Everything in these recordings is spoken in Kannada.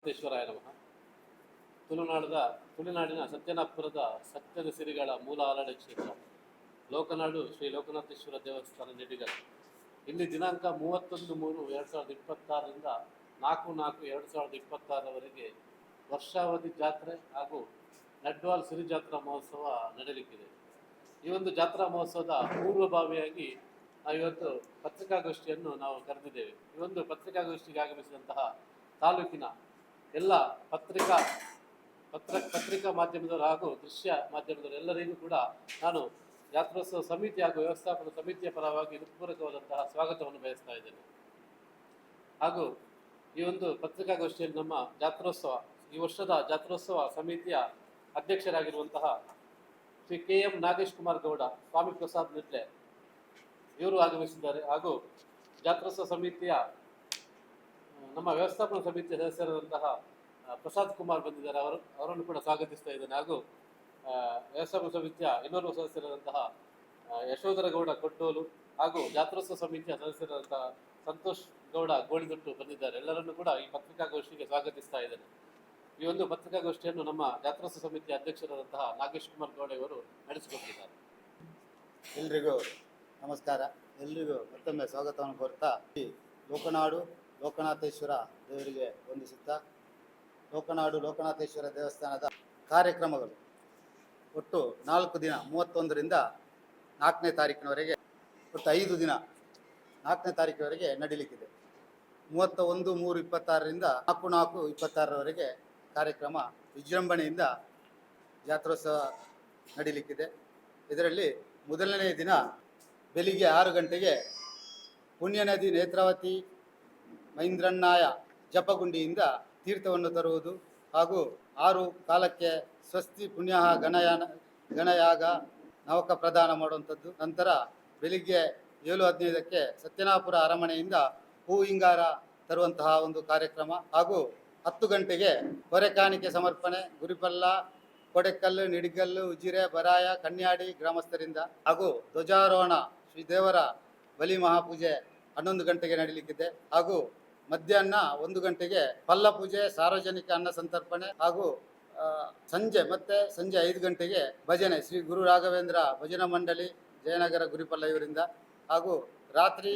ಸಿದ್ದೇಶ್ವರಾಯ ನಮಃ. ತುಳುನಾಡಿನ ಸತ್ಯನಾಪುರದ ಸತ್ಯದ ಸಿರಿಗಳ ಮೂಲ ಆಲಡ ಕ್ಷೇತ್ರ ಲೋಕನಾಡು ಶ್ರೀ ಲೋಕನಾಥೇಶ್ವರ ದೇವಸ್ಥಾನ ನಿಡಿಗಲ್. ಇಲ್ಲಿ ದಿನಾಂಕ 31/3/2026ರಿಂದ 4/4/2026ರವರೆಗೆ ವರ್ಷಾವಧಿ ಜಾತ್ರೆ ಹಾಗೂ ನಡ್ವಾಲ್ ಸಿರಿ ಜಾತ್ರಾ ಮಹೋತ್ಸವ ನಡೆಯಲಿಕ್ಕಿದೆ. ಈ ಒಂದು ಜಾತ್ರಾ ಮಹೋತ್ಸವದ ಪೂರ್ವಭಾವಿಯಾಗಿ ಇವತ್ತು ಪತ್ರಿಕಾಗೋಷ್ಠಿಯನ್ನು ನಾವು ಕರೆದಿದ್ದೇವೆ. ಈ ಒಂದು ಪತ್ರಿಕಾಗೋಷ್ಠಿಗೆ ಆಗಮಿಸಿದಂತಹ ತಾಲೂಕಿನ ಎಲ್ಲ ಪತ್ರಿಕಾ ಮಾಧ್ಯಮದವರು ಹಾಗೂ ದೃಶ್ಯ ಮಾಧ್ಯಮದವರು ಎಲ್ಲರಿಗೂ ಕೂಡ ನಾನು ಜಾತ್ರೋತ್ಸವ ಸಮಿತಿ ಹಾಗೂ ವ್ಯವಸ್ಥಾಪನಾ ಸಮಿತಿಯ ಪರವಾಗಿ ಹೃತ್ಪೂರ್ವಕವಾದಂತಹ ಸ್ವಾಗತವನ್ನು ಬಯಸ್ತಾ ಇದ್ದೇನೆ. ಹಾಗೂ ಈ ಒಂದು ಪತ್ರಿಕಾಗೋಷ್ಠಿಯಲ್ಲಿ ನಮ್ಮ ಈ ವರ್ಷದ ಜಾತ್ರೋತ್ಸವ ಸಮಿತಿಯ ಅಧ್ಯಕ್ಷರಾಗಿರುವಂತಹ ಶ್ರೀ KM ನಾಗೇಶ್ ಕುಮಾರ್ ಗೌಡ, ಸ್ವಾಮಿ ಪ್ರಸಾದ್ ನಿಟ್ಲೆ ಇವರು ಆಗಮಿಸಿದ್ದಾರೆ. ಹಾಗೂ ಜಾತ್ರೋತ್ಸವ ಸಮಿತಿಯ ನಮ್ಮ ವ್ಯವಸ್ಥಾಪನಾ ಸಮಿತಿಯ ಸದಸ್ಯರಾದಂತಹ ಪ್ರಸಾದ್ ಕುಮಾರ್ ಬಂದಿದ್ದಾರೆ. ಅವರನ್ನು ಕೂಡ ಸ್ವಾಗತಿಸ್ತಾ ಇದ್ದೇನೆ. ಹಾಗೂ ವ್ಯವಸ್ಥಾಪನಾ ಸಮಿತಿಯ ಇನ್ನೋರ್ವ ಸದಸ್ಯರಾದಂತಹ ಯಶೋಧರ ಗೌಡ ಕೊಟ್ಟೋಲು ಹಾಗೂ ಜಾತ್ರೋತ್ಸವ ಸಮಿತಿಯ ಸದಸ್ಯರಾದಂತಹ ಸಂತೋಷ್ ಗೌಡ ಗೋಳಿದೊಟ್ಟು ಬಂದಿದ್ದಾರೆ. ಎಲ್ಲರನ್ನೂ ಕೂಡ ಈ ಪತ್ರಿಕಾಗೋಷ್ಠಿಗೆ ಸ್ವಾಗತಿಸ್ತಾ ಇದ್ದೇನೆ. ಈ ಒಂದು ಪತ್ರಿಕಾಗೋಷ್ಠಿಯನ್ನು ನಮ್ಮ ಜಾತ್ರೋತ್ಸವ ಸಮಿತಿಯ ಅಧ್ಯಕ್ಷರಾದಂತಹ ನಾಗೇಶ್ ಕುಮಾರ್ ಗೌಡ ಇವರು ನಡೆಸಿಕೊಟ್ಟಿದ್ದಾರೆ. ಎಲ್ರಿಗೂ ನಮಸ್ಕಾರ. ಎಲ್ರಿಗೂ ಮತ್ತೊಮ್ಮೆ ಸ್ವಾಗತವನ್ನು ಕೋರ್ತಾ ಈ ಲೋಕನಾಡು ಲೋಕನಾಥೇಶ್ವರ ದೇವರಿಗೆ ವಂದಿಸುತ್ತಾ, ಲೋಕನಾಡು ಲೋಕನಾಥೇಶ್ವರ ದೇವಸ್ಥಾನದ ಕಾರ್ಯಕ್ರಮಗಳು ಒಟ್ಟು 4 ದಿನ 31ರಿಂದ 4ನೇ ತಾರೀಕಿನವರೆಗೆ, ಒಟ್ಟು 5 ದಿನ 4ನೇ ತಾರೀಕಿನವರೆಗೆ ನಡೀಲಿಕ್ಕಿದೆ. 31/3/26ರಿಂದ 4/4/26ರವರೆಗೆ ಕಾರ್ಯಕ್ರಮ ವಿಜೃಂಭಣೆಯಿಂದ ಜಾತ್ರೋತ್ಸವ ನಡೀಲಿಕ್ಕಿದೆ. ಇದರಲ್ಲಿ ಮೊದಲನೇ ದಿನ ಬೆಳಿಗ್ಗೆ 6 ಗಂಟೆಗೆ ಪುಣ್ಯನದಿ ನೇತ್ರಾವತಿ ಮೈಂದ್ರಣ್ಣಾಯ ಜಪಗುಂಡಿಯಿಂದ ತೀರ್ಥವನ್ನು ತರುವುದು ಹಾಗೂ 6 ಕಾಲಕ್ಕೆ ಸ್ವಸ್ತಿ ಪುಣ್ಯ ಗಣಯಾಗ ನವಕ ಪ್ರದಾನ ಮಾಡುವಂಥದ್ದು. ನಂತರ ಬೆಳಿಗ್ಗೆ 7:15ಕ್ಕೆ ಸತ್ಯನಾಪುರ ಅರಮನೆಯಿಂದ ಹೂ ಹಿಂಗಾರ ತರುವಂತಹ ಒಂದು ಕಾರ್ಯಕ್ರಮ ಹಾಗೂ 10 ಗಂಟೆಗೆ ಹೊರೆಕಾಣಿಕೆ ಸಮರ್ಪಣೆ ಗುರಿಪಲ್ಲ, ಕೊಡೆಕಲ್ಲು, ನಿಡಿಗಲ್ಲು, ಉಜಿರೆ, ಬರಾಯ, ಕನ್ಯಾಡಿ ಗ್ರಾಮಸ್ಥರಿಂದ ಹಾಗೂ ಧ್ವಜಾರೋಹಣ ಶ್ರೀದೇವರ ಬಲಿ ಮಹಾಪೂಜೆ 11 ಗಂಟೆಗೆ ನಡೀಲಿಕ್ಕಿದೆ. ಹಾಗೂ ಮಧ್ಯಾಹ್ನ 1 ಗಂಟೆಗೆ ಪಲ್ಲ ಪೂಜೆ, ಸಾರ್ವಜನಿಕ ಅನ್ನ ಸಂತರ್ಪಣೆ ಹಾಗೂ ಸಂಜೆ 5 ಗಂಟೆಗೆ ಭಜನೆ ಶ್ರೀ ಗುರು ರಾಘವೇಂದ್ರ ಭಜನಾ ಮಂಡಳಿ ಜಯನಗರ ಗುರಿಪಲ್ಲ ಇವರಿಂದ. ಹಾಗೂ ರಾತ್ರಿ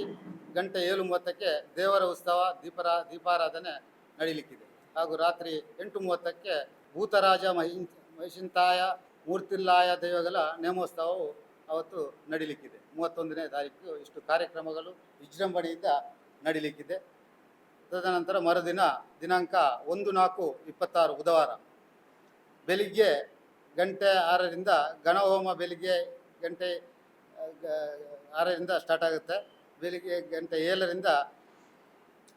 7:30ಕ್ಕೆ ದೇವರ ಉತ್ಸವ ದೀಪಾರಾಧನೆ ನಡೀಲಿಕ್ಕಿದೆ. ಹಾಗೂ ರಾತ್ರಿ 8:30ಕ್ಕೆ ಭೂತರಾಜ ಮಹಿಷಿಂತಾಯ ಮೂರ್ತಿಲ್ಲಾಯ ದೈವಗಳ ನೇಮೋತ್ಸವವು ಅವತ್ತು ನಡೀಲಿಕ್ಕಿದೆ. 31ನೇ ತಾರೀಕು ಇಷ್ಟು ಕಾರ್ಯಕ್ರಮಗಳು ವಿಜೃಂಭಣೆಯಿಂದ ನಡೀಲಿಕ್ಕಿದೆ. ತದನಂತರ ಮರುದಿನ ದಿನಾಂಕ 1/4/26 ಬುಧವಾರ ಬೆಳಿಗ್ಗೆ 6:00ರಿಂದ ಗಣಹೋಮ ಬೆಳಿಗ್ಗೆ 6:00ರಿಂದ ಸ್ಟಾರ್ಟ್ ಆಗುತ್ತೆ. ಬೆಳಿಗ್ಗೆ 7:00ರಿಂದ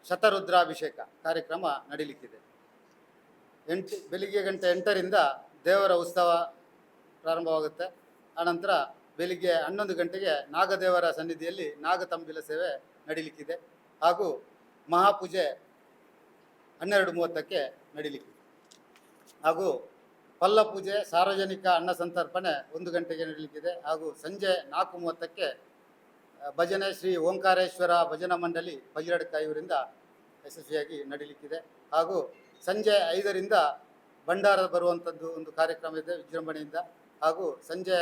ಶತರುದ್ರಾಭಿಷೇಕ ಕಾರ್ಯಕ್ರಮ ನಡೀಲಿಕ್ಕಿದೆ. ಬೆಳಿಗ್ಗೆ 8:00ರಿಂದ ದೇವರ ಉತ್ಸವ ಪ್ರಾರಂಭವಾಗುತ್ತೆ. ಆನಂತರ ಬೆಳಿಗ್ಗೆ 11 ಗಂಟೆಗೆ ನಾಗದೇವರ ಸನ್ನಿಧಿಯಲ್ಲಿ ನಾಗತಂಬಿಲ ಸೇವೆ ನಡೀಲಿಕ್ಕಿದೆ. ಹಾಗೂ ಮಹಾಪೂಜೆ 12:30ಕ್ಕೆ ನಡೀಲಿಕ್ಕಿದೆ. ಹಾಗೂ ಪಲ್ಲ ಪೂಜೆ, ಸಾರ್ವಜನಿಕ ಅನ್ನ ಸಂತರ್ಪಣೆ 1 ಗಂಟೆಗೆ ನಡೀಲಿಕ್ಕಿದೆ. ಹಾಗೂ ಸಂಜೆ 4:30ಕ್ಕೆ ಭಜನೆ ಶ್ರೀ ಓಂಕಾರೇಶ್ವರ ಭಜನಾ ಮಂಡಳಿ ಪಜಿರಡ್ಕ ಇವರಿಂದ ಯಶಸ್ವಿಯಾಗಿ ನಡೀಲಿಕ್ಕಿದೆ. ಹಾಗೂ ಸಂಜೆ 5ರಿಂದ ಭಂಡಾರ ಬರುವಂಥದ್ದು ಒಂದು ಕಾರ್ಯಕ್ರಮ ಇದೆ ವಿಜೃಂಭಣೆಯಿಂದ. ಹಾಗೂ ಸಂಜೆ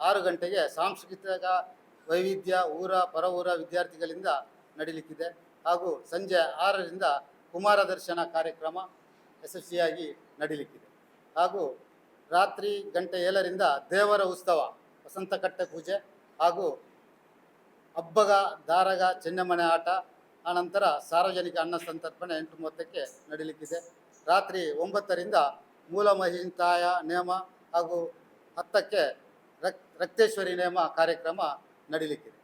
6 ಗಂಟೆಗೆ ಸಾಂಸ್ಕೃತಿಕ ವೈವಿಧ್ಯ ಪರ ಊರ ವಿದ್ಯಾರ್ಥಿಗಳಿಂದ ನಡೀಲಿಕ್ಕಿದೆ. ಹಾಗೂ ಸಂಜೆ 6ರಿಂದ ಕುಮಾರ ದರ್ಶನ ಕಾರ್ಯಕ್ರಮ ಯಶಸ್ವಿಯಾಗಿ ನಡೀಲಿಕ್ಕಿದೆ. ಹಾಗೂ ರಾತ್ರಿ 7:00ರಿಂದ ದೇವರ ಉತ್ಸವ, ವಸಂತಕಟ್ಟೆ ಪೂಜೆ ಹಾಗೂ ಹಬ್ಬಗ ದಾರಗ ಚೆನ್ನಮನೆ ಆಟ, ಆನಂತರ ಸಾರ್ವಜನಿಕ ಅನ್ನ ಸಂತರ್ಪಣೆ 8:30ಕ್ಕೆ ನಡೀಲಿಕ್ಕಿದೆ. ರಾತ್ರಿ 9:00ರಿಂದ ಮೂಲ ಮಹಿಂತಾಯ ನೇಮ ಹಾಗೂ 10ಕ್ಕೆ ರಕ್ತೇಶ್ವರಿ ನೇಮ ಕಾರ್ಯಕ್ರಮ ನಡೀಲಿಕ್ಕಿದೆ.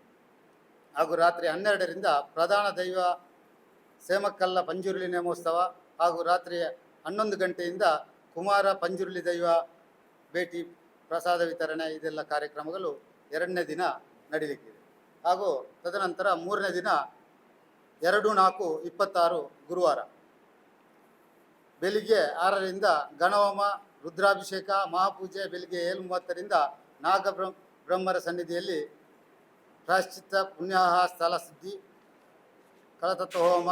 ಹಾಗೂ ರಾತ್ರಿ 12ರಿಂದ ಪ್ರಧಾನ ದೈವ ಸೇಮಕ್ಕಲ್ಲ ಪಂಜುರ್ಲಿ ನೇಮೋತ್ಸವ ಹಾಗೂ ರಾತ್ರಿ 11 ಗಂಟೆಯಿಂದ ಕುಮಾರ ಪಂಜುರ್ಲಿ ದೈವ ಭೇಟಿ ಪ್ರಸಾದ ವಿತರಣೆ ಇದೆಲ್ಲ ಕಾರ್ಯಕ್ರಮಗಳು 2ನೇ ದಿನ ನಡೀಲಿಕ್ಕಿದೆ. ಹಾಗೂ ತದನಂತರ 3ನೇ ದಿನ 2/4/26 ಗುರುವಾರ ಬೆಳಿಗ್ಗೆ 6ರಿಂದ ಗಣಹೋಮ ರುದ್ರಾಭಿಷೇಕ ಮಹಾಪೂಜೆ ಬೆಳಿಗ್ಗೆ 7:30ರಿಂದ ಬ್ರಹ್ಮರ ಸನ್ನಿಧಿಯಲ್ಲಿ ಪ್ರಾಶ್ಚಿತ್ತ ಪುಣ್ಯಾಹ ಸ್ಥಳ ಸಿದ್ಧಿ ಕಳತತ್ವ ಹೋಮ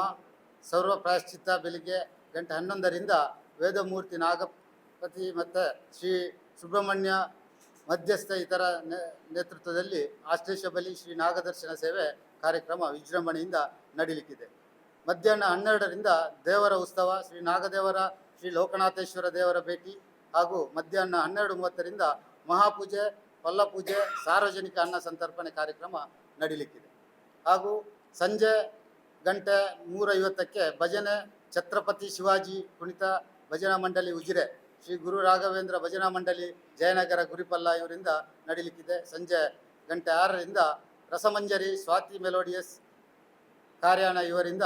ಸರ್ವ ಪ್ರಾಶ್ಚಿತ್ತ ಬೆಳಿಗ್ಗೆ ಗಂಟೆ 11ರಿಂದ ವೇದಮೂರ್ತಿ ನಾಗಪತಿ ಮತ್ತು ಶ್ರೀ ಸುಬ್ರಹ್ಮಣ್ಯ ಮಧ್ಯಸ್ಥ ಇತರ ನೇತೃತ್ವದಲ್ಲಿ ಆಶ್ಲೇಷ ಬಲಿ ಶ್ರೀ ನಾಗದರ್ಶನ ಸೇವೆ ಕಾರ್ಯಕ್ರಮ ವಿಜೃಂಭಣೆಯಿಂದ ನಡೀಲಿಕ್ಕಿದೆ. ಮಧ್ಯಾಹ್ನ 12ರಿಂದ ದೇವರ ಉತ್ಸವ, ಶ್ರೀ ನಾಗದೇವರ, ಶ್ರೀ ಲೋಕನಾಥೇಶ್ವರ ದೇವರ ಭೇಟಿ ಹಾಗೂ ಮಧ್ಯಾಹ್ನ 12:30ರಿಂದ ಮಹಾಪೂಜೆ, ಪಲ್ಲಪೂಜೆ, ಸಾರ್ವಜನಿಕ ಅನ್ನ ಸಂತರ್ಪಣೆ ಕಾರ್ಯಕ್ರಮ ನಡೀಲಿಕ್ಕಿದೆ. ಹಾಗೂ ಸಂಜೆ ಗಂಟೆ 3:50ಕ್ಕೆ ಭಜನೆ ಛತ್ರಪತಿ ಶಿವಾಜಿ ಕುಣಿತ ಭಜನಾ ಮಂಡಳಿ ಉಜಿರೆ, ಶ್ರೀ ಗುರು ರಾಘವೇಂದ್ರ ಭಜನಾ ಮಂಡಳಿ ಜಯನಗರ ಗುರಿಪಲ್ಲ ಇವರಿಂದ ನಡೀಲಿಕ್ಕಿದೆ. ಸಂಜೆ ಗಂಟೆ 6ರಿಂದ ರಸಮಂಜರಿ ಸ್ವಾತಿ ಮೆಲೋಡಿಯಸ್ ಕಾರ್ಯಾಣ ಇವರಿಂದ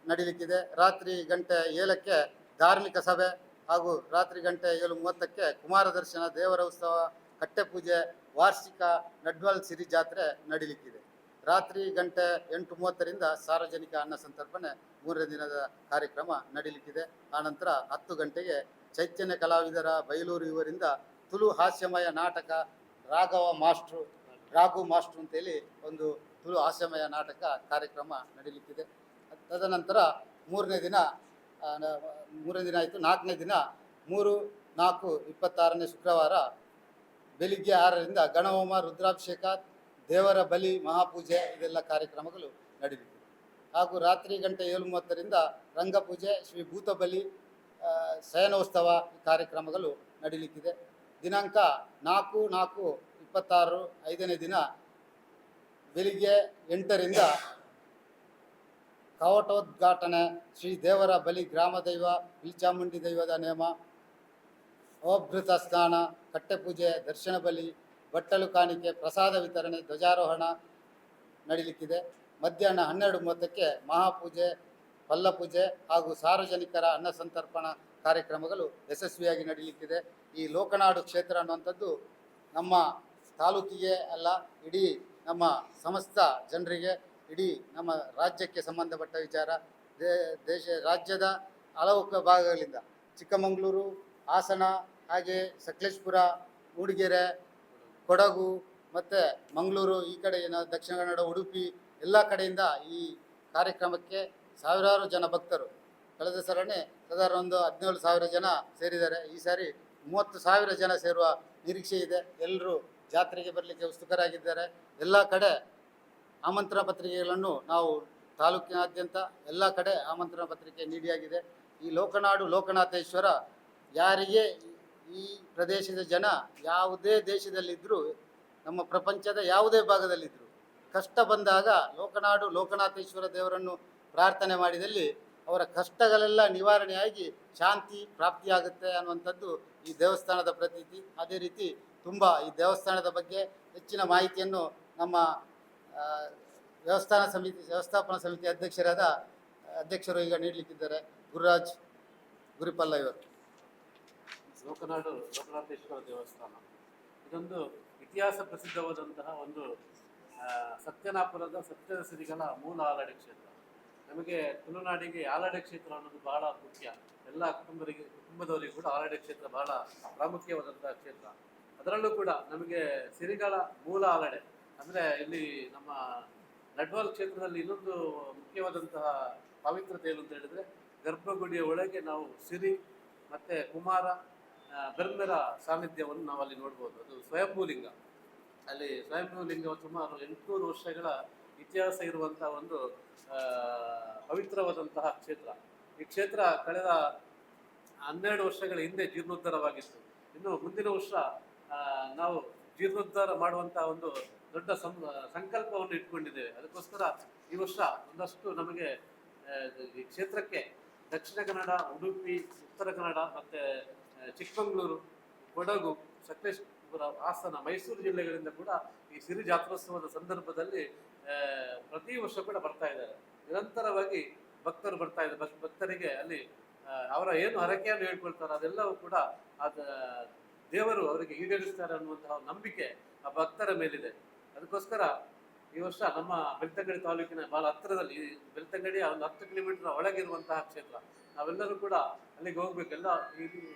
ನಡೀಲಿಕ್ಕಿದೆ. ರಾತ್ರಿ ಗಂಟೆ 7ಕ್ಕೆ ಧಾರ್ಮಿಕ ಸಭೆ ಹಾಗೂ ರಾತ್ರಿ ಗಂಟೆ 7:30ಕ್ಕೆ ಕುಮಾರ ದರ್ಶನ, ದೇವರ ಉತ್ಸವ, ಕಟ್ಟೆಪೂಜೆ, ವಾರ್ಷಿಕ ನಡ್ವಲ್ ಸಿರಿ ಜಾತ್ರೆ ನಡೀಲಿಕ್ಕಿದೆ. ರಾತ್ರಿ ಗಂಟೆ 8:30ರಿಂದ ಸಾರ್ವಜನಿಕ ಅನ್ನ ಸಂತರ್ಪಣೆ 3ನೇ ದಿನದ ಕಾರ್ಯಕ್ರಮ ನಡೀಲಿಕ್ಕಿದೆ. ಆನಂತರ 10 ಗಂಟೆಗೆ ಚೈತನ್ಯ ಕಲಾವಿದರ ಬೈಲೂರು ಇವರಿಂದ ತುಳು ಹಾಸ್ಯಮಯ ನಾಟಕ ರಾಘು ಮಾಸ್ಟ್ರು ಅಂತೇಳಿ ಒಂದು ತುಳು ಹಾಸ್ಯಮಯ ನಾಟಕ ಕಾರ್ಯಕ್ರಮ ನಡೀಲಿಕ್ಕಿದೆ. ತದನಂತರ 4ನೇ ದಿನ ಆಯಿತು. 4ನೇ ದಿನ 3/4/26ನೇ ಶುಕ್ರವಾರ ಬೆಳಿಗ್ಗೆ 6ರಿಂದ ಗಣಹೋಮ, ರುದ್ರಾಭಿಷೇಕ, ದೇವರ ಬಲಿ, ಮಹಾಪೂಜೆ ಇದೆಲ್ಲ ಕಾರ್ಯಕ್ರಮಗಳು ನಡೀಲಿಕ್ಕಿದೆ. ಹಾಗೂ ರಾತ್ರಿ ಗಂಟೆ 7:30ರಿಂದ ರಂಗಪೂಜೆ, ಶ್ರೀ ಭೂತಬಲಿ, ಶಯನೋತ್ಸವ ಕಾರ್ಯಕ್ರಮಗಳು ನಡೀಲಿಕ್ಕಿದೆ. ದಿನಾಂಕ 4/4/26 5ನೇ ದಿನ ಬೆಳಿಗ್ಗೆ 8ರಿಂದ ಕವಾಟೋದ್ಘಾಟನೆ, ಶ್ರೀ ದೇವರ ಬಲಿ, ಗ್ರಾಮ ದೈವ ಬಿಲ್ಚಾಮುಂಡಿ ದೈವದ ನೇಮ, ಅವಭೃತ ಸ್ನಾನ, ಕಟ್ಟೆಪೂಜೆ, ದರ್ಶನ ಬಲಿ, ಬಟ್ಟಲು ಕಾಣಿಕೆ, ಪ್ರಸಾದ ವಿತರಣೆ, ಧ್ವಜಾರೋಹಣ ನಡೀಲಿಕ್ಕಿದೆ. ಮಧ್ಯಾಹ್ನ 12:30ಕ್ಕೆ ಮಹಾಪೂಜೆ, ಪಲ್ಲಪೂಜೆ ಹಾಗೂ ಸಾರ್ವಜನಿಕರ ಅನ್ನ ಸಂತರ್ಪಣಾ ಕಾರ್ಯಕ್ರಮಗಳು ಯಶಸ್ವಿಯಾಗಿ ನಡೀಲಿಕ್ಕಿದೆ. ಈ ಲೋಕನಾಡು ಕ್ಷೇತ್ರ ಅನ್ನುವಂಥದ್ದು ನಮ್ಮ ತಾಲೂಕಿಗೆ ಅಲ್ಲ, ಇಡೀ ನಮ್ಮ ಸಮಸ್ತ ಜನರಿಗೆ, ಇಡೀ ನಮ್ಮ ರಾಜ್ಯಕ್ಕೆ ಸಂಬಂಧಪಟ್ಟ ವಿಚಾರ. ರಾಜ್ಯದ ಹಲವು ಭಾಗಗಳಿಂದ ಚಿಕ್ಕಮಗಳೂರು, ಹಾಸನ, ಹಾಗೆ ಸಕಲೇಶಪುರ, ಮೂಡಿಗೆರೆ, ಕೊಡಗು ಮತ್ತು ಮಂಗಳೂರು, ಈ ಕಡೆ ದಕ್ಷಿಣ ಕನ್ನಡ, ಉಡುಪಿ ಎಲ್ಲ ಕಡೆಯಿಂದ ಈ ಕಾರ್ಯಕ್ರಮಕ್ಕೆ ಸಾವಿರಾರು ಜನ ಭಕ್ತರು, ಕಳೆದ ಸಲನೇ ಸಾಧಾರಣ ಒಂದು 17,000 ಜನ ಸೇರಿದ್ದಾರೆ. ಈ ಸಾರಿ 30,000 ಜನ ಸೇರುವ ನಿರೀಕ್ಷೆ ಇದೆ. ಎಲ್ಲರೂ ಜಾತ್ರೆಗೆ ಬರಲಿಕ್ಕೆ ಉತ್ಸುಕರಾಗಿದ್ದಾರೆ. ಎಲ್ಲ ಕಡೆ ಆಮಂತ್ರಣ ಪತ್ರಿಕೆಗಳನ್ನು ನಾವು ತಾಲೂಕಿನಾದ್ಯಂತ ಎಲ್ಲ ಕಡೆ ಆಮಂತ್ರಣ ಪತ್ರಿಕೆ ನೀಡಿಯಾಗಿದೆ. ಈ ಲೋಕನಾಡು ಲೋಕನಾಥೇಶ್ವರ ಯಾರಿಗೆ ಈ ಪ್ರದೇಶದ ಜನ ಯಾವುದೇ ದೇಶದಲ್ಲಿದ್ದರೂ, ನಮ್ಮ ಪ್ರಪಂಚದ ಯಾವುದೇ ಭಾಗದಲ್ಲಿದ್ದರೂ ಕಷ್ಟ ಬಂದಾಗ ಲೋಕನಾಡು ಲೋಕನಾಥೇಶ್ವರ ದೇವರನ್ನು ಪ್ರಾರ್ಥನೆ ಮಾಡಿದಲ್ಲಿ ಅವರ ಕಷ್ಟಗಳೆಲ್ಲ ನಿವಾರಣೆಯಾಗಿ ಶಾಂತಿ ಪ್ರಾಪ್ತಿಯಾಗುತ್ತೆ ಅನ್ನುವಂಥದ್ದು ಈ ದೇವಸ್ಥಾನದ ಪ್ರತೀತಿ. ಅದೇ ರೀತಿ ತುಂಬ ಈ ದೇವಸ್ಥಾನದ ಬಗ್ಗೆ ಹೆಚ್ಚಿನ ಮಾಹಿತಿಯನ್ನು ನಮ್ಮ ವ್ಯವಸ್ಥಾಪನಾ ಸಮಿತಿ ಅಧ್ಯಕ್ಷರು ಈಗ ನೀಡಲಿಕ್ಕಿದ್ದಾರೆ. ಗುರುರಾಜ್ ಗುರಿಪಲ್ಲ ಇವರು. ಲೋಕನಾಡು ಲೋಕನಾಥೇಶ್ವರ ದೇವಸ್ಥಾನ ಇದೊಂದು ಇತಿಹಾಸ ಪ್ರಸಿದ್ಧವಾದಂತಹ ಒಂದು ಸತ್ಯನಾಪುರದ ಸತ್ಯದ ಸಿರಿಗಳ ಮೂಲ ಆಲಡೆ ಕ್ಷೇತ್ರ. ನಮಗೆ ತುಳುನಾಡಿಗೆ ಆಲಡೆ ಕ್ಷೇತ್ರ ಅನ್ನೋದು ಬಹಳ ಮುಖ್ಯ. ಎಲ್ಲ ಕುಟುಂಬದವರಿಗೂ ಕೂಡ ಆಲಡೆ ಕ್ಷೇತ್ರ ಬಹಳ ಪ್ರಾಮುಖ್ಯವಾದಂತಹ ಕ್ಷೇತ್ರ. ಅದರಲ್ಲೂ ಕೂಡ ನಮಗೆ ಸಿರಿಗಳ ಮೂಲ ಆಲಡೆ ಅಂದರೆ ಇಲ್ಲಿ ನಮ್ಮ ನಡ್ವಾಲ್ ಕ್ಷೇತ್ರದಲ್ಲಿ ಇನ್ನೊಂದು ಮುಖ್ಯವಾದಂತಹ ಪವಿತ್ರತೆ ಏನು ಅಂತ ಹೇಳಿದ್ರೆ, ಗರ್ಭಗುಡಿಯ ಒಳಗೆ ನಾವು ಸಿರಿ ಮತ್ತು ಕುಮಾರ ಬೆರ್ಮೆರ ಸಾನ್ನಿಧ್ಯವನ್ನು ನಾವು ಅಲ್ಲಿ ನೋಡ್ಬೋದು. ಅದು ಸ್ವಯಂಭೂಲಿಂಗ. ಅಲ್ಲಿ ಸ್ವಯಂಭೂಲಿಂಗ ಸುಮಾರು 800 ವರ್ಷಗಳ ಇತಿಹಾಸ ಇರುವಂತಹ ಒಂದು ಪವಿತ್ರವಾದಂತಹ ಕ್ಷೇತ್ರ. ಈ ಕ್ಷೇತ್ರ ಕಳೆದ 12 ವರ್ಷಗಳ ಹಿಂದೆ ಜೀರ್ಣೋದ್ಧಾರವಾಗಿತ್ತು. ಇನ್ನು ಮುಂದಿನ ವರ್ಷ ನಾವು ಜೀರ್ಣೋದ್ಧಾರ ಮಾಡುವಂತಹ ಒಂದು ದೊಡ್ಡ ಸಂಕಲ್ಪವನ್ನು ಇಟ್ಕೊಂಡಿದ್ದೇವೆ. ಅದಕ್ಕೋಸ್ಕರ ಈ ವರ್ಷ ಒಂದಷ್ಟು ನಮಗೆ ಈ ಕ್ಷೇತ್ರಕ್ಕೆ ದಕ್ಷಿಣ ಕನ್ನಡ, ಉಡುಪಿ, ಉತ್ತರ ಕನ್ನಡ ಮತ್ತು ಚಿಕ್ಕಮಗಳೂರು, ಕೊಡಗು, ಸಕಲೇಶಪುರ, ಹಾಸನ, ಮೈಸೂರು ಜಿಲ್ಲೆಗಳಿಂದ ಕೂಡ ಈ ಸಿರಿ ಜಾತ್ರೋತ್ಸವದ ಸಂದರ್ಭದಲ್ಲಿ ಪ್ರತಿ ವರ್ಷ ಕೂಡ ಬರ್ತಾ ಇದ್ದಾರೆ. ನಿರಂತರವಾಗಿ ಭಕ್ತರು ಬರ್ತಾ ಇದ್ದಾರೆ. ಭಕ್ತರಿಗೆ ಅಲ್ಲಿ ಅವರ ಏನು ಹರಕೆಯನ್ನು ಹೇಳ್ಕೊಳ್ತಾರೆ ಅದೆಲ್ಲವೂ ಕೂಡ ದೇವರು ಅವರಿಗೆ ಈಡೇರಿಸ್ತಾರೆ ಅನ್ನುವಂತಹ ನಂಬಿಕೆ ಆ ಭಕ್ತರ ಮೇಲಿದೆ. ಅದಕ್ಕೋಸ್ಕರ ಈ ವರ್ಷ ನಮ್ಮ ಬೆಳ್ತಂಗಡಿ ತಾಲೂಕಿನ ಬಹಳ ಹತ್ತಿರದಲ್ಲಿ, ಬೆಳ್ತಂಗಡಿಯ ಒಂದು 10 ಕಿಲೋಮೀಟರ್ ಒಳಗಿರುವಂತಹ ಕ್ಷೇತ್ರ. ನಾವೆಲ್ಲರೂ ಕೂಡ ಅಲ್ಲಿಗೆ ಹೋಗ್ಬೇಕೆಲ್ಲ. ಈ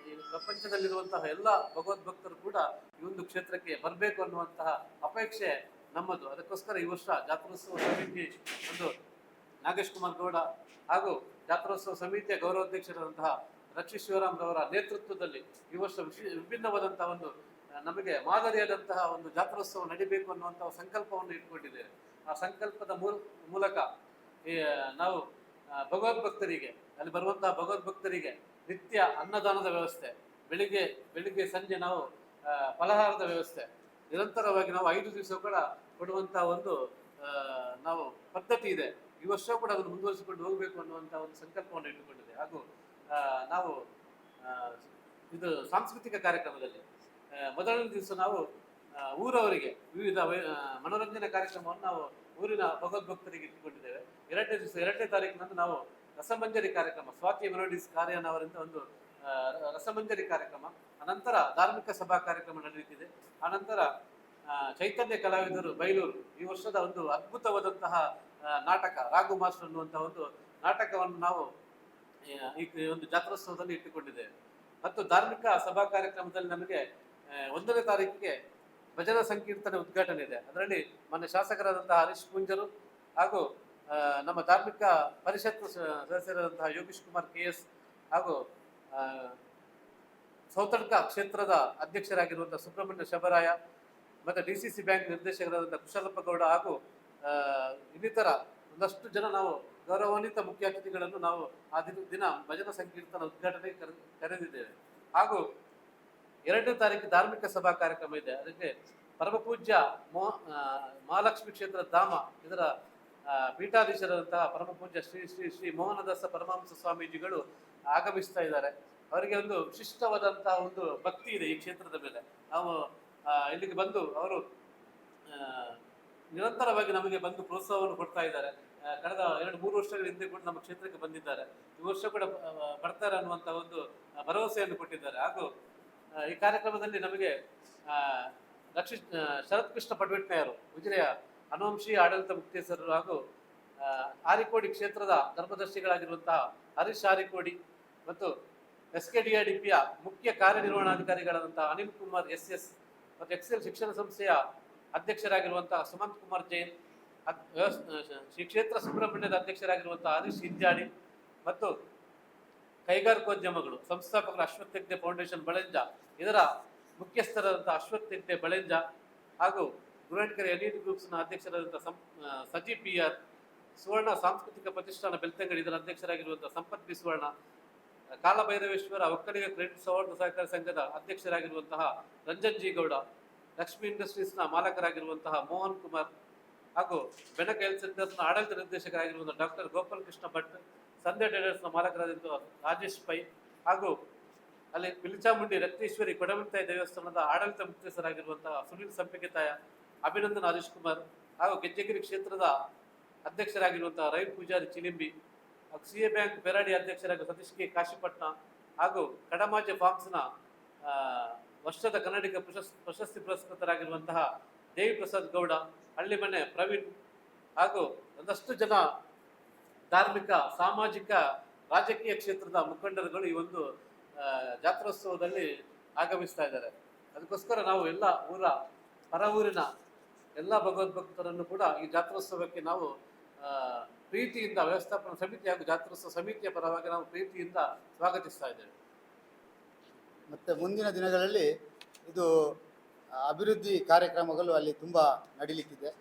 ಪ್ರಪಂಚದಲ್ಲಿರುವಂತಹ ಎಲ್ಲ ಭಗವದ್ಭಕ್ತರು ಕೂಡ ಈ ಒಂದು ಕ್ಷೇತ್ರಕ್ಕೆ ಬರಬೇಕು ಅನ್ನುವಂತಹ ಅಪೇಕ್ಷೆ ನಮ್ಮದು. ಅದಕ್ಕೋಸ್ಕರ ಈ ವರ್ಷ ಜಾತ್ರೋತ್ಸವ ಸಮಿತಿ ಒಂದು ನಾಗೇಶ್ ಕುಮಾರ್ ಗೌಡ ಹಾಗೂ ಜಾತ್ರೋತ್ಸವ ಸಮಿತಿಯ ಗೌರವಾಧ್ಯಕ್ಷರಾದಂತಹ ರಕ್ಷಿ ಶಿವರಾಮ್ರವರ ನೇತೃತ್ವದಲ್ಲಿ ಈ ವರ್ಷ ವಿಭಿನ್ನವಾದಂತಹ ಒಂದು ನಮಗೆ ಮಾದರಿಯಾದಂತಹ ಒಂದು ಜಾತ್ರೋತ್ಸವ ನಡಿಬೇಕು ಅನ್ನುವಂತಹ ಸಂಕಲ್ಪವನ್ನು ಇಟ್ಕೊಂಡಿದ್ದೇವೆ. ಆ ಸಂಕಲ್ಪದ ಮೂಲಕ ನಾವು ಭಗವದ್ಭಕ್ತರಿಗೆ, ಅಲ್ಲಿ ಬರುವಂತಹ ಭಗವದ್ಭಕ್ತರಿಗೆ ನಿತ್ಯ ಅನ್ನದಾನದ ವ್ಯವಸ್ಥೆ, ಬೆಳಿಗ್ಗೆ ಸಂಜೆ ನಾವು ಫಲಹಾರದ ವ್ಯವಸ್ಥೆ, ನಿರಂತರವಾಗಿ ನಾವು 5 ದಿವಸ ಕೂಡ ಕೊಡುವಂತಹ ಒಂದು ನಾವು ಪದ್ಧತಿ ಇದೆ. ಈ ವರ್ಷ ಕೂಡ ಅದನ್ನು ಮುಂದುವರಿಸಿಕೊಂಡು ಹೋಗಬೇಕು ಅನ್ನುವಂತಹ ಒಂದು ಸಂಕಲ್ಪವನ್ನು ಇಟ್ಟುಕೊಂಡಿದೆ. ಹಾಗೂ ನಾವು ಇದು ಸಾಂಸ್ಕೃತಿಕ ಕಾರ್ಯಕ್ರಮದಲ್ಲಿ ಮೊದಲನೇ ದಿವಸ ನಾವು ಊರವರಿಗೆ ವಿವಿಧ ಮನೋರಂಜನಾ ಕಾರ್ಯಕ್ರಮವನ್ನು ನಾವು ಊರಿನ ಭಗವದ್ಭಕ್ತರಿಗೆ ಇಟ್ಟುಕೊಂಡಿದ್ದೇವೆ. 2ನೇ ದಿವಸ 2ನೇ ತಾರೀಕಿನಂದು ನಾವು ರಸಮಂಜರಿ ಕಾರ್ಯಕ್ರಮ, ಸ್ವಾತಿ ಮೆಲೋಡಿಸ್ ಕಾರ್ಯನ ಅವರಿಂದ ಒಂದು ರಸಮಂಜರಿ ಕಾರ್ಯಕ್ರಮ, ಅನಂತರ ಧಾರ್ಮಿಕ ಸಭಾ ಕಾರ್ಯಕ್ರಮ ನಡೆಯುತ್ತಿದೆ. ಆನಂತರ ಚೈತನ್ಯ ಕಲಾವಿದರು ಬೈಲೂರು ಈ ವರ್ಷದ ಒಂದು ಅದ್ಭುತವಾದಂತಹ ನಾಟಕ ರಾಘು ಮಾಸ್ಟರ್ ಅನ್ನುವಂತಹ ಒಂದು ನಾಟಕವನ್ನು ನಾವು ಈ ಒಂದು ಜಾತ್ರೋತ್ಸವದಲ್ಲಿ ಇಟ್ಟುಕೊಂಡಿದ್ದೇವೆ. ಮತ್ತು ಧಾರ್ಮಿಕ ಸಭಾ ಕಾರ್ಯಕ್ರಮದಲ್ಲಿ ನಮಗೆ 1ನೇ ತಾರೀಕಿಗೆ ಭಜನಾ ಸಂಕೀರ್ತನೆ ಉದ್ಘಾಟನೆ ಇದೆ. ಅದರಲ್ಲಿ ಮೊನ್ನೆ ಶಾಸಕರಾದಂತಹ ಹರೀಶ್ ಪೂಂಜರು ಹಾಗೂ ನಮ್ಮ ಧಾರ್ಮಿಕ ಪರಿಷತ್ ಸದಸ್ಯರಾದಂತಹ ಯೋಗೀಶ್ ಕುಮಾರ್ KS ಹಾಗೂ ಸೌತಡ್ಕ ಕ್ಷೇತ್ರದ ಅಧ್ಯಕ್ಷರಾಗಿರುವಂತಹ ಸುಬ್ರಹ್ಮಣ್ಯ ಶಬರಾಯ ಮತ್ತು DCC ಬ್ಯಾಂಕ್ ನಿರ್ದೇಶಕರಾದಂತಹ ಕುಶಲಪ್ಪ ಗೌಡ ಹಾಗೂ ಇನ್ನಿತರ ಒಂದಷ್ಟು ಜನ ನಾವು ಗೌರವಾನ್ವಿತ ಮುಖ್ಯ ಅತಿಥಿಗಳನ್ನು ನಾವು ಆ ದಿನ ಭಜನಾ ಸಂಕೀರ್ತನ ಉದ್ಘಾಟನೆ ಕರೆದಿದ್ದೇವೆ. ಹಾಗೂ 2ನೇ ತಾರೀಕು ಧಾರ್ಮಿಕ ಸಭಾ ಕಾರ್ಯಕ್ರಮ ಇದೆ. ಅದಕ್ಕೆ ಪರಮಪೂಜ್ಯ ಮಹಾಲಕ್ಷ್ಮಿ ಕ್ಷೇತ್ರ ಧಾಮ ಇದರ ಪೀಠಾಧೀಶರಾದಂತಹ ಪರಮಪೂಜ್ಯ ಶ್ರೀ ಶ್ರೀ ಶ್ರೀ ಮೋಹನದಾಸ ಪರಮಹಂಸ ಸ್ವಾಮೀಜಿಗಳು ಆಗಮಿಸ್ತಾ ಇದ್ದಾರೆ. ಅವರಿಗೆ ಒಂದು ವಿಶಿಷ್ಟವಾದಂತಹ ಒಂದು ಭಕ್ತಿ ಇದೆ ಈ ಕ್ಷೇತ್ರದ ಮೇಲೆ. ನಾವು ಇಲ್ಲಿಗೆ ಬಂದು ಅವರು ನಿರಂತರವಾಗಿ ನಮಗೆ ಬಂದು ಪ್ರೋತ್ಸಾಹವನ್ನು ಕೊಡ್ತಾ ಇದ್ದಾರೆ. ಕಳೆದ 2-3 ವರ್ಷಗಳ ಹಿಂದೆ ಕೂಡ ನಮ್ಮ ಕ್ಷೇತ್ರಕ್ಕೆ ಬಂದಿದ್ದಾರೆ. ಈ ವರ್ಷ ಕೂಡ ಬರ್ತಾರೆ ಅನ್ನುವಂಥ ಒಂದು ಭರವಸೆಯನ್ನು ಕೊಟ್ಟಿದ್ದಾರೆ. ಹಾಗೂ ಈ ಕಾರ್ಯಕ್ರಮದಲ್ಲಿ ನಮಗೆ ಶರತ್ ಕೃಷ್ಣ ಪಡ್ವೆಟ್ನೆಯರು, ಉಜಿರೆಯ ಅನುವಂಶೀಯ ಆಡಳಿತ ಮುಕ್ತೇಶ್ವರರು ಹಾಗೂ ಆರಿಕೋಡಿ ಕ್ಷೇತ್ರದ ಧರ್ಮದರ್ಶಿಗಳಾಗಿರುವಂತಹ ಹರೀಶ್ ಆರಿಕೋಡಿ ಮತ್ತು SKDIDPಯ ಮುಖ್ಯ ಕಾರ್ಯನಿರ್ವಹಣಾಧಿಕಾರಿಗಳಾದಂತಹ ಅನಿಲ್ ಕುಮಾರ್ SS ಮತ್ತು ಎಕ್ಸೆಲ್ ಶಿಕ್ಷಣ ಸಂಸ್ಥೆಯ ಅಧ್ಯಕ್ಷರಾಗಿರುವಂತಹ ಸುಮಂತ್ ಕುಮಾರ್ ಜೈನ್, ಶ್ರೀ ಕ್ಷೇತ್ರ ಸುಬ್ರಹ್ಮಣ್ಯದ ಅಧ್ಯಕ್ಷರಾಗಿರುವಂತಹ ಹರೀಶ್ ಇಂಜಾಡಿ ಮತ್ತು ಕೈಗಾರಿಕೋದ್ಯಮಗಳು ಸಂಸ್ಥಾಪಕರು ಅಶ್ವಥ್ ಹೆಗ್ಡೆ ಫೌಂಡೇಶನ್ ಬಳೆಂಜ ಇದರ ಮುಖ್ಯಸ್ಥರಾದಂತಹ ಅಶ್ವಥ್ ಹೆಗ್ಡೆ ಬಳೆಂಜ ಹಾಗೂ ಗುರುವೆಂಟ್ಕೆರೆ NED ಗ್ರೂಪ್ಸ್ನ ಅಧ್ಯಕ್ಷರಾದಂತಹ ಸಜಿ PR, ಸುವರ್ಣ ಸಾಂಸ್ಕೃತಿಕ ಪ್ರತಿಷ್ಠಾನ ಬೆಳ್ತಂಗಡಿ ಇದರ ಅಧ್ಯಕ್ಷರಾಗಿರುವಂತಹ ಸಂಪತ್ ಬಿ ಸುವರ್ಣ, ಕಾಲಭೈರವೇಶ್ವರ ಒಕ್ಕಲಿಗ ಕ್ರೆಡಿಟ್ ಸೌಹಾರ್ದ ಸಹಕಾರ ಸಂಘದ ಅಧ್ಯಕ್ಷರಾಗಿರುವಂತಹ ರಂಜನ್ ಜಿ ಗೌಡ, ಲಕ್ಷ್ಮಿ ಇಂಡಸ್ಟ್ರೀಸ್ನ ಮಾಲಕರಾಗಿರುವಂತಹ ಮೋಹನ್ ಕುಮಾರ್ ಹಾಗೂ ಬೆನಕ ಹೆಲ್ತ್ ಸೆಂಟರ್ಸ್ನ ಆಡಳಿತ ನಿರ್ದೇಶಕರಾಗಿರುವಂತಹ ಡಾಕ್ಟರ್ ಗೋಪಾಲ್ ಕೃಷ್ಣ ಭಟ್, ಸಂಧ್ಯಾ ಟ್ರೇಡರ್ಸ್ನ ಮಾಲಕರಾದಂತಹ ರಾಜೇಶ್ ಪೈ ಹಾಗೂ ಅಲ್ಲಿ ಪಿಲಿಚಾಮುಂಡಿ ರತ್ನೇಶ್ವರಿ ಕೊಡಮಂತಾಯಿ ದೇವಸ್ಥಾನದ ಆಡಳಿತ ಮುಖ್ಯಸ್ಥರಾಗಿರುವಂತಹ ಸುನಿಲ್ ಸಂಪಿಗೆತಾಯ, ಅಭಿನಂದನ್ ಹರೀಶ್ ಕುಮಾರ್ ಹಾಗೂ ಗೆಜ್ಜೆಗಿರಿ ಕ್ಷೇತ್ರದ ಅಧ್ಯಕ್ಷರಾಗಿರುವಂತಹ ರವಿ ಪೂಜಾರಿ ಚಿಲಿಂಬಿ, CA ಬ್ಯಾಂಕ್ ಪೆರಾಡಿ ಅಧ್ಯಕ್ಷರಾಗಿ ಸತೀಶ್ K ಕಾಶಿಪಟ್ನ ಹಾಗೂ ಕಡಮಾಜೆ ಫಾರ್ಮ್ಸ್ನ ವರ್ಷದ ಕನ್ನಡಿಗ ಪ್ರಶಸ್ತಿ ಪುರಸ್ಕೃತರಾಗಿರುವಂತಹ ದೇವಿ ಪ್ರಸಾದ್ ಗೌಡ, ಹಳ್ಳಿಮನೆ ಪ್ರವೀಣ್ ಹಾಗೂ ಒಂದಷ್ಟು ಜನ ಧಾರ್ಮಿಕ, ಸಾಮಾಜಿಕ, ರಾಜಕೀಯ ಕ್ಷೇತ್ರದ ಮುಖಂಡರುಗಳು ಈ ಒಂದು ಜಾತ್ರೋತ್ಸವದಲ್ಲಿ ಆಗಮಿಸ್ತಾ ಇದ್ದಾರೆ. ಅದಕ್ಕೋಸ್ಕರ ನಾವು ಎಲ್ಲ ಪರ ಊರಿನ ಎಲ್ಲ ಭಗವದ್ಭಕ್ತರನ್ನು ಕೂಡ ಈ ಜಾತ್ರೋತ್ಸವಕ್ಕೆ ನಾವು ಪ್ರೀತಿಯಿಂದ ವ್ಯವಸ್ಥಾಪನಾ ಸಮಿತಿ ಹಾಗೂ ಜಾತ್ರೋತ್ಸವ ಸಮಿತಿಯ ಪರವಾಗಿ ನಾವು ಪ್ರೀತಿಯಿಂದ ಸ್ವಾಗತಿಸ್ತಾ ಇದ್ದೇವೆ. ಮತ್ತು ಮುಂದಿನ ದಿನಗಳಲ್ಲಿ ಇದು ಅಭಿವೃದ್ಧಿ ಕಾರ್ಯಕ್ರಮಗಳು ಅಲ್ಲಿ ತುಂಬ ನಡೀಲಿಕ್ಕಿದೆ.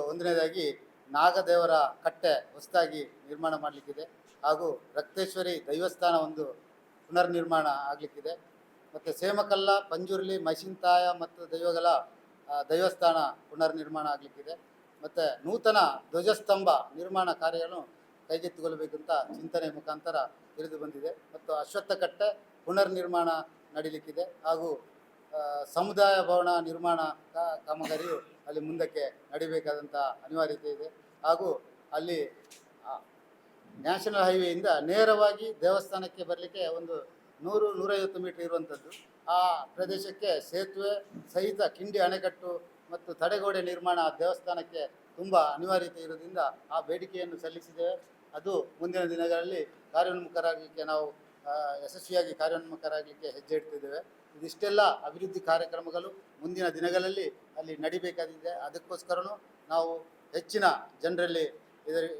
ಒಂದನೇದಾಗಿ ನಾಗದೇವರ ಕಟ್ಟೆ ಹೊಸದಾಗಿ ನಿರ್ಮಾಣ ಮಾಡಲಿಕ್ಕಿದೆ ಹಾಗೂ ರಕ್ತೇಶ್ವರಿ ದೈವಸ್ಥಾನ ಒಂದು ಪುನರ್ ನಿರ್ಮಾಣ ಆಗಲಿಕ್ಕಿದೆ. ಮತ್ತು ಸೇಮಕಲ್ಲ, ಪಂಜುರ್ಲಿ, ಮೈಸಿಂತಾಯ ಮತ್ತು ದೈವಗಳ ದೈವಸ್ಥಾನ ಪುನರ್ ನಿರ್ಮಾಣ ಆಗಲಿಕ್ಕಿದೆ. ಮತ್ತು ನೂತನ ಧ್ವಜಸ್ತಂಭ ನಿರ್ಮಾಣ ಕಾರ್ಯವನ್ನು ಕೈಗೆತ್ತಿಕೊಳ್ಳಬೇಕಂತ ಚಿಂತನೆ ಮುಖಾಂತರ ತಿಳಿದು ಬಂದಿದೆ. ಮತ್ತು ಅಶ್ವತ್ಥ ಕಟ್ಟೆ ಪುನರ್ ನಿರ್ಮಾಣ ನಡೀಲಿಕ್ಕಿದೆ ಹಾಗೂ ಸಮುದಾಯ ಭವನ ನಿರ್ಮಾಣ ಕಾಮಗಾರಿಯು ಅಲ್ಲಿ ಮುಂದಕ್ಕೆ ನಡಿಬೇಕಾದಂಥ ಅನಿವಾರ್ಯತೆ ಇದೆ. ಹಾಗೂ ಅಲ್ಲಿ ನ್ಯಾಷನಲ್ ಹೈವೇಯಿಂದ ನೇರವಾಗಿ ದೇವಸ್ಥಾನಕ್ಕೆ ಬರಲಿಕ್ಕೆ ಒಂದು 100-150 ಮೀಟರ್ ಇರುವಂಥದ್ದು. ಆ ಪ್ರದೇಶಕ್ಕೆ ಸೇತುವೆ ಸಹಿತ ಕಿಂಡಿ ಅಣೆಕಟ್ಟು ಮತ್ತು ತಡೆಗೋಡೆ ನಿರ್ಮಾಣ ದೇವಸ್ಥಾನಕ್ಕೆ ತುಂಬ ಅನಿವಾರ್ಯತೆ ಇರೋದ್ರಿಂದ ಆ ಬೇಡಿಕೆಯನ್ನು ಸಲ್ಲಿಸಿದ್ದೇವೆ. ಅದು ಮುಂದಿನ ದಿನಗಳಲ್ಲಿ ಕಾರ್ಯೋನ್ಮುಖರಾಗಲಿಕ್ಕೆ ನಾವು ಯಶಸ್ವಿಯಾಗಿ ಕಾರ್ಯೋನ್ಮುಖರಾಗಲಿಕ್ಕೆ ಹೆಜ್ಜೆ ಇಡ್ತಿದ್ದೇವೆ. ಇದಿಷ್ಟೆಲ್ಲ ಅಭಿವೃದ್ಧಿ ಕಾರ್ಯಕ್ರಮಗಳು ಮುಂದಿನ ದಿನಗಳಲ್ಲಿ ಅಲ್ಲಿ ನಡಿಬೇಕಾಗಿದೆ. ಅದಕ್ಕೋಸ್ಕರನೂ ನಾವು ಹೆಚ್ಚಿನ ಜನರಲ್ಲಿ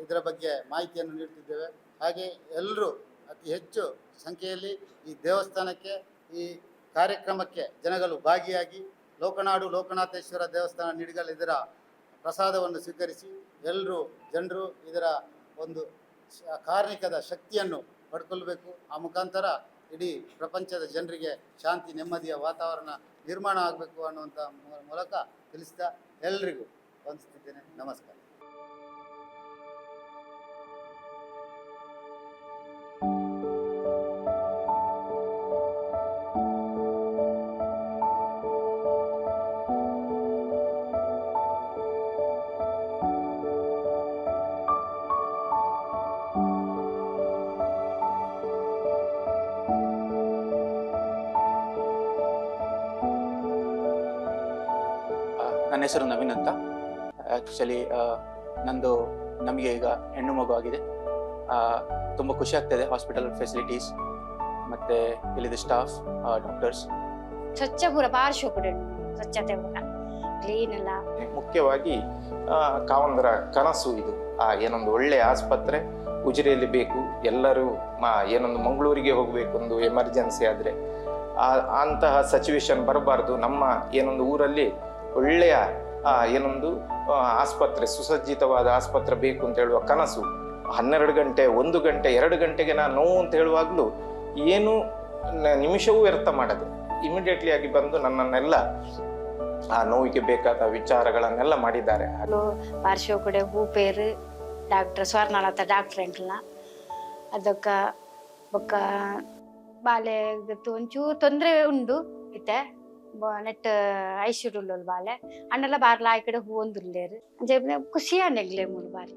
ಇದರ ಬಗ್ಗೆ ಮಾಹಿತಿಯನ್ನು ನೀಡ್ತಿದ್ದೇವೆ. ಹಾಗೆ ಎಲ್ಲರೂ ಅತಿ ಹೆಚ್ಚು ಸಂಖ್ಯೆಯಲ್ಲಿ ಈ ದೇವಸ್ಥಾನಕ್ಕೆ ಈ ಕಾರ್ಯಕ್ರಮಕ್ಕೆ ಜನಗಳು ಭಾಗಿಯಾಗಿ ಲೋಕನಾಡು ಲೋಕನಾಥೇಶ್ವರ ದೇವಸ್ಥಾನ ನಿಡಿಗಲ್ ಇದರ ಪ್ರಸಾದವನ್ನು ಸ್ವೀಕರಿಸಿ ಎಲ್ಲರೂ ಜನರು ಇದರ ಒಂದು ಕಾರ್ಣಿಕದ ಶಕ್ತಿಯನ್ನು ಪಡ್ಕೊಳ್ಬೇಕು. ಆ ಮುಖಾಂತರ ಇಡೀ ಪ್ರಪಂಚದ ಜನರಿಗೆ ಶಾಂತಿ ನೆಮ್ಮದಿಯ ವಾತಾವರಣ ನಿರ್ಮಾಣ ಆಗಬೇಕು ಅನ್ನುವಂಥ ಮೂಲಕ ತಿಳಿಸ್ತಾ ಎಲ್ರಿಗೂ ವಂದಿಸ್ತಿದ್ದೇನೆ. ನಮಸ್ಕಾರ. ನನ್ನ ಹೆಸರು ನವೀನ್ ಅಂತ. ಆ್ಯಕ್ಚುಲಿ ನಮಗೆ ಈಗ ಹೆಣ್ಣು ಮಗು ಆಗಿದೆ. ತುಂಬ ಖುಷಿ ಆಗ್ತಾಯಿದೆ. ಹಾಸ್ಪಿಟಲ್ ಫೆಸಿಲಿಟೀಸ್ ಮತ್ತು ಇಲ್ಲಿದ್ದ ಸ್ಟಾಫ್, ಡಾಕ್ಟರ್ಸ್ ಸ್ವಚ್ಛ ಪೂರ ಬಾರಿ ಶೋಕುಡು ಸ್ವಚ್ಛತೆ ಪೂರ ಕ್ಲೀನ್ ಎಲ್ಲ. ಮುಖ್ಯವಾಗಿ ಕಾವಂದರ ಕನಸು ಇದು. ಏನೊಂದು ಒಳ್ಳೆ ಆಸ್ಪತ್ರೆ ಉಜಿರೆಯಲ್ಲಿ ಬೇಕು. ಎಲ್ಲರೂ ಏನೊಂದು ಮಂಗಳೂರಿಗೆ ಹೋಗಬೇಕು ಒಂದು ಎಮರ್ಜೆನ್ಸಿ ಆದರೆ ಅಂತಹ ಸಿಚುವೇಶನ್ ಬರಬಾರ್ದು. ನಮ್ಮ ಏನೊಂದು ಊರಲ್ಲಿ ಒಳ್ಳೆಯ ಏನೊಂದು ಆಸ್ಪತ್ರೆ, ಸುಸಜ್ಜಿತವಾದ ಆಸ್ಪತ್ರೆ ಬೇಕು ಅಂತ ಹೇಳುವ ಕನಸು 12 ಗಂಟೆ 1 ಗಂಟೆ 2 ಗಂಟೆಗೆ ನಾನು ನೋವು ಅಂತ ಹೇಳುವಾಗಲೂ ಏನು ನಿಮಿಷವೂ ವ್ಯರ್ಥ ಮಾಡದೆ ಇಮಿಡಿಯೇಟ್ಲಿ ಆಗಿ ಬಂದು ನನ್ನನ್ನೆಲ್ಲ ಆ ನೋವಿಗೆ ಬೇಕಾದ ವಿಚಾರಗಳನ್ನೆಲ್ಲ ಮಾಡಿದ್ದಾರೆ. ಪಾರ್ಶ್ವ ಕೂಡ ಭೂಪೇರು ಡಾಕ್ಟರ್ ಸ್ವರ್ಣಲತಾ ಡಾಕ್ಟರ್ ಎಂಕ್ಲ ಅದಕ್ಕ ಬೊಕ್ಕ ಬಾಲೆ ಒಂಚೂರು ತೊಂದರೆ ಉಂಡು ಇತ್ತೆ ನೆಟ್ ಐಶ್ವರ್ಯ ಬಾಲೆ ಅಣ್ಣೆಲ್ಲ ಬಾರ್ಲ ಆ ಕಡೆ ಹೂ ಒಂದುಲ್ಲೇರು ಖುಷಿ ಅನ್ನೆಗ್ಲೆ ಮೂರು ಬಾರಿ.